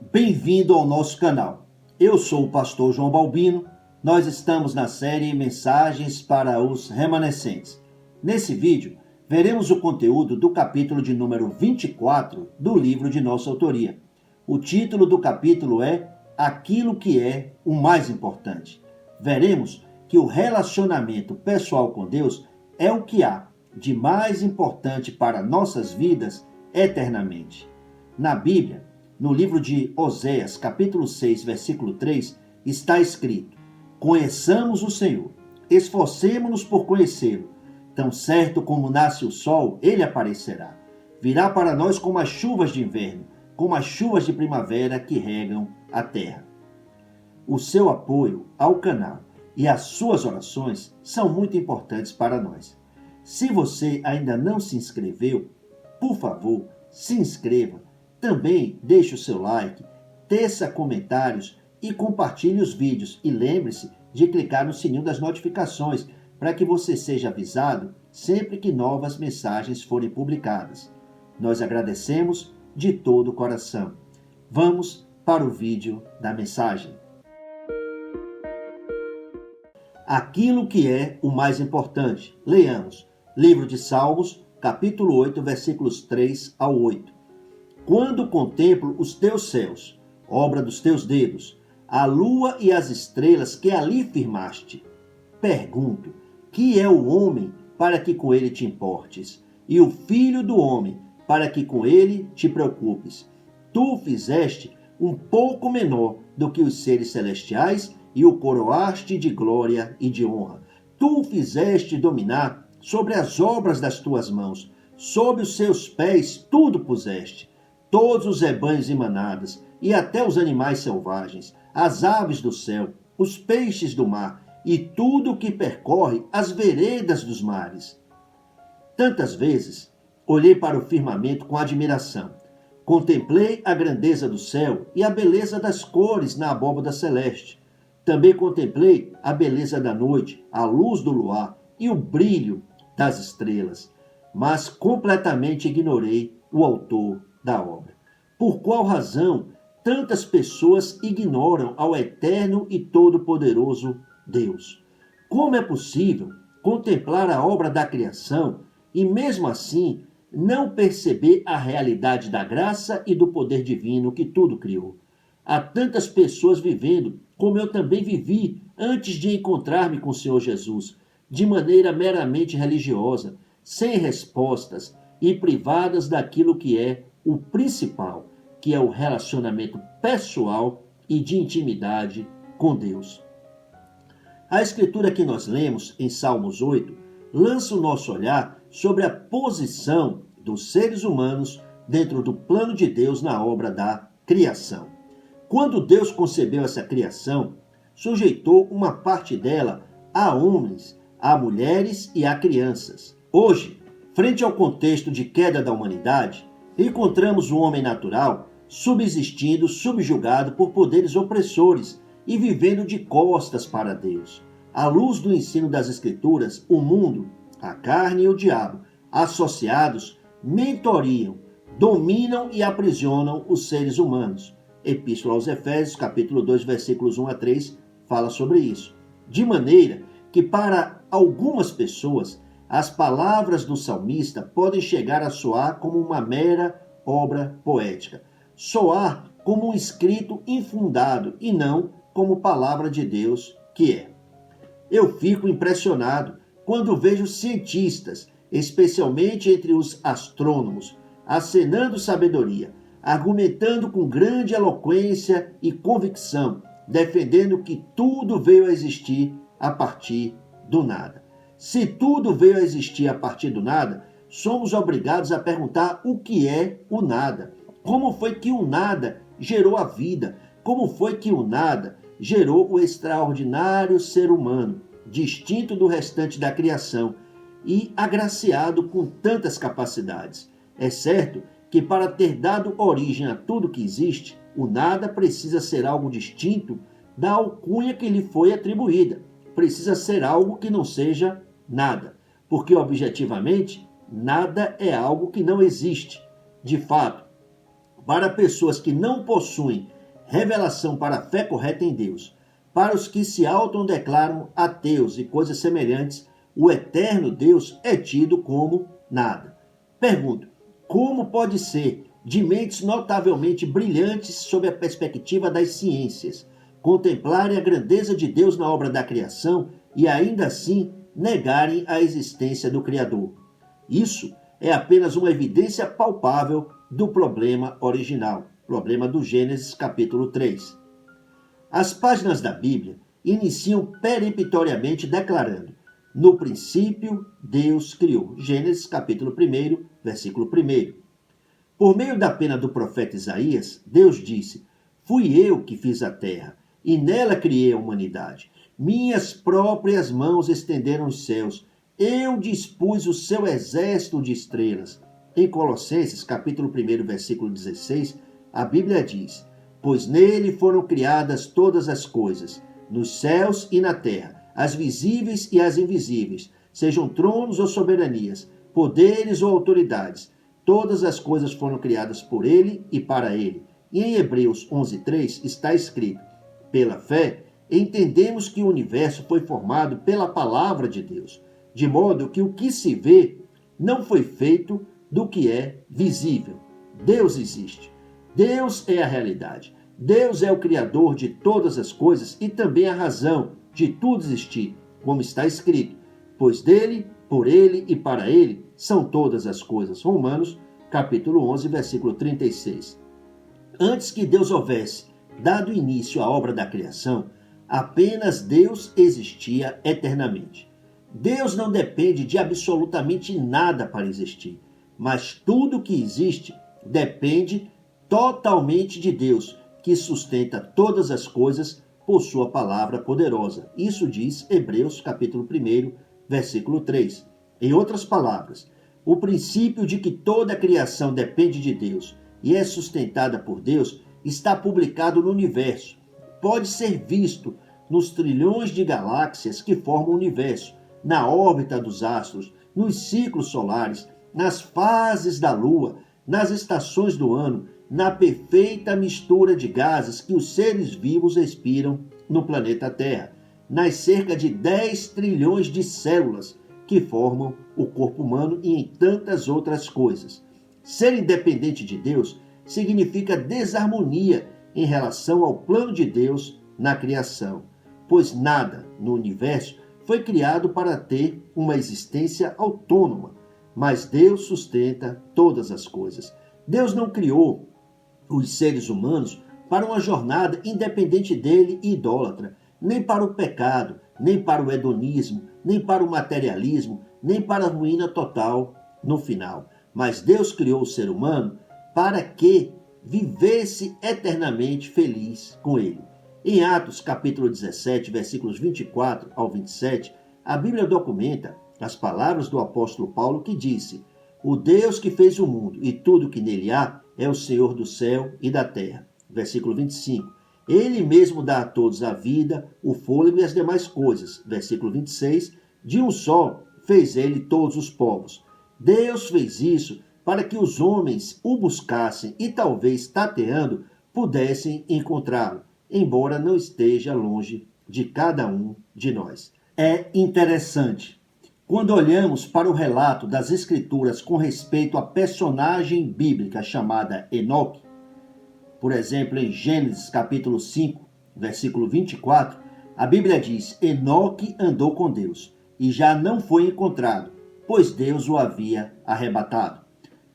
Bem-vindo ao nosso canal. Eu sou o pastor João Balbino. Nós estamos na série Mensagens para os Remanescentes. Nesse vídeo, veremos o conteúdo do capítulo de número 24 do livro de nossa autoria. O título do capítulo é Aquilo que é o mais importante. Veremos que o relacionamento pessoal com Deus é o que há de mais importante para nossas vidas eternamente. Na Bíblia, no livro de Oséias, capítulo 6, versículo 3, está escrito: Conheçamos o Senhor, esforcemo-nos por conhecê-lo. Tão certo como nasce o sol, ele aparecerá. Virá para nós como as chuvas de inverno, como as chuvas de primavera que regam a terra. O seu apoio ao canal e as suas orações são muito importantes para nós. Se você ainda não se inscreveu, por favor, se inscreva. Também deixe o seu like, teça comentários e compartilhe os vídeos. E lembre-se de clicar no sininho das notificações para que você seja avisado sempre que novas mensagens forem publicadas. Nós agradecemos de todo o coração. Vamos para o vídeo da mensagem. Aquilo que é o mais importante. Leamos. Livro de Salmos, capítulo 8, versículos 3 ao 8. Quando contemplo os teus céus, obra dos teus dedos, a lua e as estrelas que ali firmaste, pergunto: que é o homem para que com ele te importes, e o filho do homem para que com ele te preocupes? Tu o fizeste um pouco menor do que os seres celestiais e o coroaste de glória e de honra. Tu o fizeste dominar sobre as obras das tuas mãos, sob os seus pés tudo puseste. Todos os rebanhos e manadas, e até os animais selvagens, as aves do céu, os peixes do mar, e tudo o que percorre as veredas dos mares. Tantas vezes olhei para o firmamento com admiração. Contemplei a grandeza do céu e a beleza das cores na abóbada celeste. Também contemplei a beleza da noite, a luz do luar e o brilho das estrelas. Mas completamente ignorei o autor da obra. Por qual razão tantas pessoas ignoram ao eterno e todo-poderoso Deus? Como é possível contemplar a obra da criação e mesmo assim não perceber a realidade da graça e do poder divino que tudo criou? Há tantas pessoas vivendo como eu também vivi antes de encontrar-me com o Senhor Jesus, de maneira meramente religiosa, sem respostas e privadas daquilo que é o principal, que é o relacionamento pessoal e de intimidade com Deus. A escritura que nós lemos em Salmos 8 lança o nosso olhar sobre a posição dos seres humanos dentro do plano de Deus na obra da criação. Quando Deus concebeu essa criação, sujeitou uma parte dela a homens, a mulheres e a crianças. Hoje, frente ao contexto de queda da humanidade, encontramos o homem natural subsistindo subjugado por poderes opressores e vivendo de costas para Deus. À luz do ensino das Escrituras, o mundo, a carne e o diabo, associados, mentoriam, dominam e aprisionam os seres humanos. Epístola aos Efésios, capítulo 2, versículos 1 a 3, fala sobre isso. De maneira que para algumas pessoas, as palavras do salmista podem chegar a soar como uma mera obra poética, soar como um escrito infundado e não como palavra de Deus que é. Eu fico impressionado quando vejo cientistas, especialmente entre os astrônomos, acenando sabedoria, argumentando com grande eloquência e convicção, defendendo que tudo veio a existir a partir do nada. Se tudo veio a existir a partir do nada, somos obrigados a perguntar o que é o nada. Como foi que o nada gerou a vida? Como foi que o nada gerou o extraordinário ser humano, distinto do restante da criação e agraciado com tantas capacidades? É certo que para ter dado origem a tudo que existe, o nada precisa ser algo distinto da alcunha que lhe foi atribuída. Precisa ser algo que não seja nada, porque objetivamente nada é algo que não existe. De fato, para pessoas que não possuem revelação para a fé correta em Deus, para os que se autodeclaram ateus e coisas semelhantes, o eterno Deus é tido como nada. Pergunto, como pode ser de mentes notavelmente brilhantes sob a perspectiva das ciências, contemplarem a grandeza de Deus na obra da criação e ainda assim negarem a existência do Criador? Isso é apenas uma evidência palpável do problema original, problema do Gênesis capítulo 3. As páginas da Bíblia iniciam peremptoriamente declarando: no princípio, Deus criou. Gênesis capítulo 1, versículo 1. Por meio da pena do profeta Isaías, Deus disse: fui eu que fiz a terra, e nela criei a humanidade. Minhas próprias mãos estenderam os céus. Eu dispus o seu exército de estrelas. Em Colossenses capítulo 1, versículo 16, a Bíblia diz: pois nele foram criadas todas as coisas, nos céus e na terra, as visíveis e as invisíveis, sejam tronos ou soberanias, poderes ou autoridades. Todas as coisas foram criadas por ele e para ele. E em Hebreus 11:3 está escrito: pela fé, entendemos que o universo foi formado pela palavra de Deus, de modo que o que se vê não foi feito do que é visível. Deus existe. Deus é a realidade. Deus é o Criador de todas as coisas e também a razão de tudo existir, como está escrito: pois dele, por ele e para ele são todas as coisas. Romanos, capítulo 11, versículo 36. Antes que Deus houvesse dado início à obra da criação, apenas Deus existia eternamente. Deus não depende de absolutamente nada para existir, mas tudo que existe depende totalmente de Deus, que sustenta todas as coisas por sua palavra poderosa. Isso diz Hebreus capítulo 1, versículo 3. Em outras palavras, o princípio de que toda a criação depende de Deus e é sustentada por Deus está publicado no universo. Pode ser visto nos trilhões de galáxias que formam o universo, na órbita dos astros, nos ciclos solares, nas fases da Lua, nas estações do ano, na perfeita mistura de gases que os seres vivos respiram no planeta Terra, nas cerca de 10 trilhões de células que formam o corpo humano e em tantas outras coisas. Ser independente de Deus significa desarmonia em relação ao plano de Deus na criação, pois nada no universo foi criado para ter uma existência autônoma, mas Deus sustenta todas as coisas. Deus não criou os seres humanos para uma jornada independente dele e idólatra, nem para o pecado, nem para o hedonismo, nem para o materialismo, nem para a ruína total no final. Mas Deus criou o ser humano para que vivesse eternamente feliz com ele. Em Atos capítulo 17, versículos 24 ao 27, a Bíblia documenta as palavras do apóstolo Paulo que disse: o Deus que fez o mundo e tudo que nele há é o Senhor do céu e da terra. Versículo 25. Ele mesmo dá a todos a vida, o fôlego e as demais coisas. Versículo 26. De um só fez ele todos os povos. Deus fez isso para que os homens o buscassem e talvez tateando pudessem encontrá-lo, embora não esteja longe de cada um de nós. É interessante quando olhamos para o relato das Escrituras com respeito à personagem bíblica chamada Enoque. Por exemplo, em Gênesis capítulo 5, versículo 24, a Bíblia diz: Enoque andou com Deus e já não foi encontrado, pois Deus o havia arrebatado.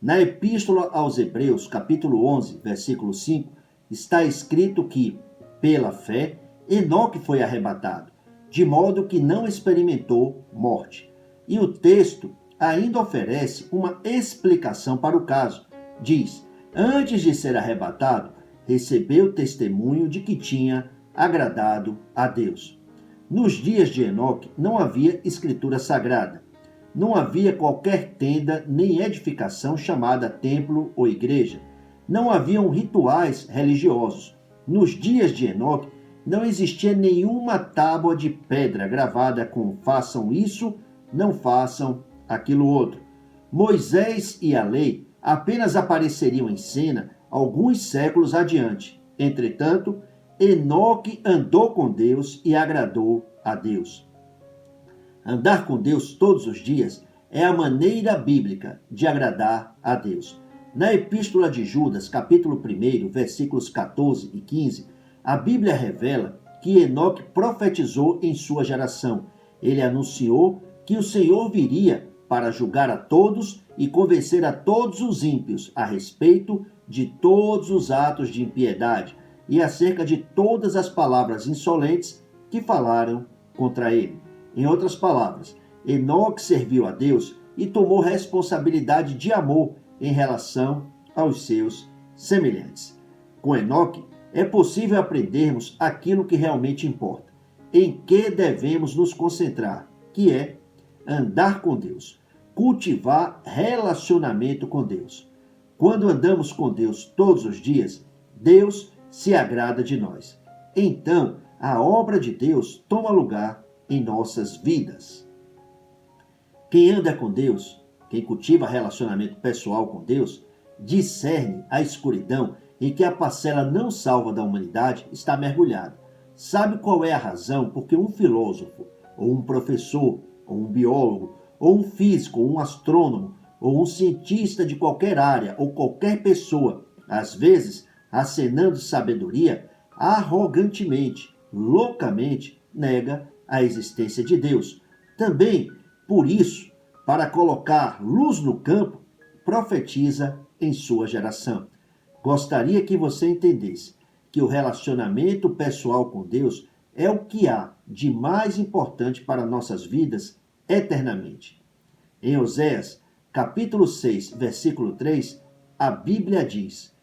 Na Epístola aos Hebreus, capítulo 11, versículo 5, está escrito que, pela fé, Enoque foi arrebatado, de modo que não experimentou morte. E o texto ainda oferece uma explicação para o caso. Diz: antes de ser arrebatado, recebeu testemunho de que tinha agradado a Deus. Nos dias de Enoque não havia escritura sagrada. Não havia qualquer tenda nem edificação chamada templo ou igreja. Não haviam rituais religiosos. Nos dias de Enoque não existia nenhuma tábua de pedra gravada com façam isso, não façam aquilo outro. Moisés e a lei apenas apareceriam em cena alguns séculos adiante. Entretanto, Enoque andou com Deus e agradou a Deus. Andar com Deus todos os dias é a maneira bíblica de agradar a Deus. Na Epístola de Judas, capítulo 1, versículos 14 e 15, a Bíblia revela que Enoque profetizou em sua geração. Ele anunciou que o Senhor viria para julgar a todos e convencer a todos os ímpios a respeito de todos os atos de impiedade e acerca de todas as palavras insolentes que falaram contra ele. Em outras palavras, Enoque serviu a Deus e tomou responsabilidade de amor em relação aos seus semelhantes. Com Enoque, é possível aprendermos aquilo que realmente importa, em que devemos nos concentrar, que é andar com Deus, cultivar relacionamento com Deus. Quando andamos com Deus todos os dias, Deus se agrada de nós. Então, a obra de Deus toma lugar em nossas vidas. Quem anda com Deus, quem cultiva relacionamento pessoal com Deus, discerne a escuridão em que a parcela não salva da humanidade está mergulhada. Sabe qual é a razão porque um filósofo, ou um professor, ou um biólogo, ou um físico, ou um astrônomo, ou um cientista de qualquer área, ou qualquer pessoa, às vezes, acenando sabedoria, arrogantemente, loucamente, nega a existência de Deus. Também, por isso, para colocar luz no campo, profetiza em sua geração. Gostaria que você entendesse que o relacionamento pessoal com Deus é o que há de mais importante para nossas vidas eternamente. Em Oséias, capítulo 6, versículo 3, a Bíblia diz: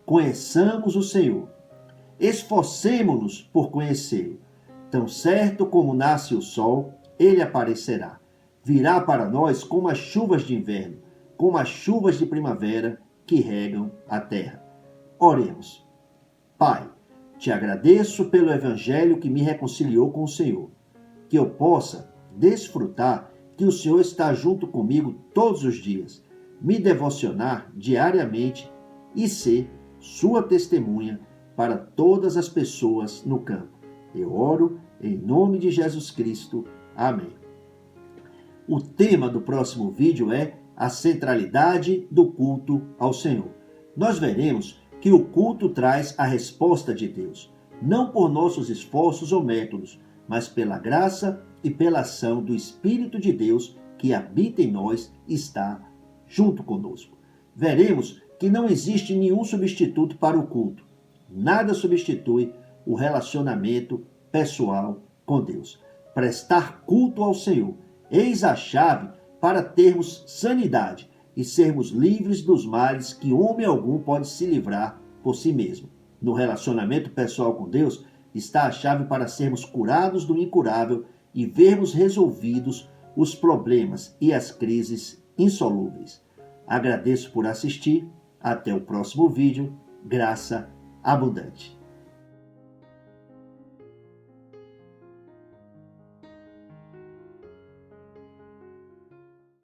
conheçamos o Senhor, esforcemo-nos por conhecê-lo. Tão certo como nasce o sol, ele aparecerá. Virá para nós como as chuvas de inverno, como as chuvas de primavera que regam a terra. Oremos. Pai, te agradeço pelo evangelho que me reconciliou com o Senhor, que eu possa desfrutar que o Senhor está junto comigo todos os dias, me devocionar diariamente e ser sua testemunha para todas as pessoas no campo. Eu oro em nome de Jesus Cristo. Amém. O tema do próximo vídeo é a centralidade do culto ao Senhor. Nós veremos que o culto traz a resposta de Deus, não por nossos esforços ou métodos, mas pela graça e pela ação do Espírito de Deus que habita em nós e está junto conosco. Veremos que não existe nenhum substituto para o culto. Nada substitui o relacionamento pessoal com Deus. Prestar culto ao Senhor, eis a chave para termos sanidade e sermos livres dos males que homem algum pode se livrar por si mesmo. No relacionamento pessoal com Deus está a chave para sermos curados do incurável e vermos resolvidos os problemas e as crises insolúveis. Agradeço por assistir. Até o próximo vídeo. Graça abundante.